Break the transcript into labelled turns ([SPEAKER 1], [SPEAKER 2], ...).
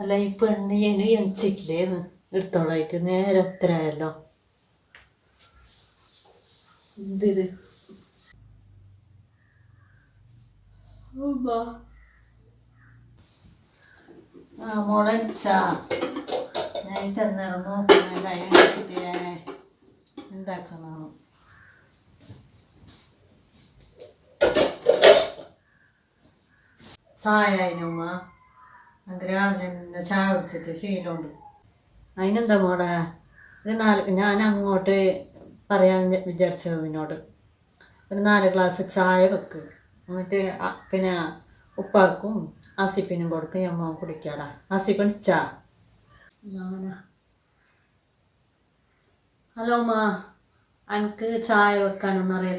[SPEAKER 1] അല്ല ഈ പെണ്ണ് ഇനി എണിച്ചിട്ടില്ലേന്ന് എടുത്തോളായിട്ട് നേരെ എത്രയായല്ലോ. എന്തിത് ആ മുളച്ചാ ഞാൻ തന്നേരം നോക്കുന്നില്ല എണിച്ചിട്ട് എന്താക്കണം. ചായ അതിനുമ്മ അത് രാവിലെ തന്നെ ചായ കുടിച്ചിട്ട് ശീലമുണ്ട്. അതിനെന്താ മോളെ ഞാൻ അങ്ങോട്ട് പറയാൻ വിചാരിച്ചത് നിന്നോട് ഒരു 4 ഗ്ലാസ് ചായ വെക്ക്. എന്നിട്ട് പിന്നെ ഉപ്പാക്കും ആസിപ്പിനും കൊടുക്കും അമ്മ കുടിക്കാറാ. ആസിപ്പിന് ചാ ഹലോ അമ്മ, എനിക്ക് ചായ വെക്കാനൊന്നും അറിയില്ല.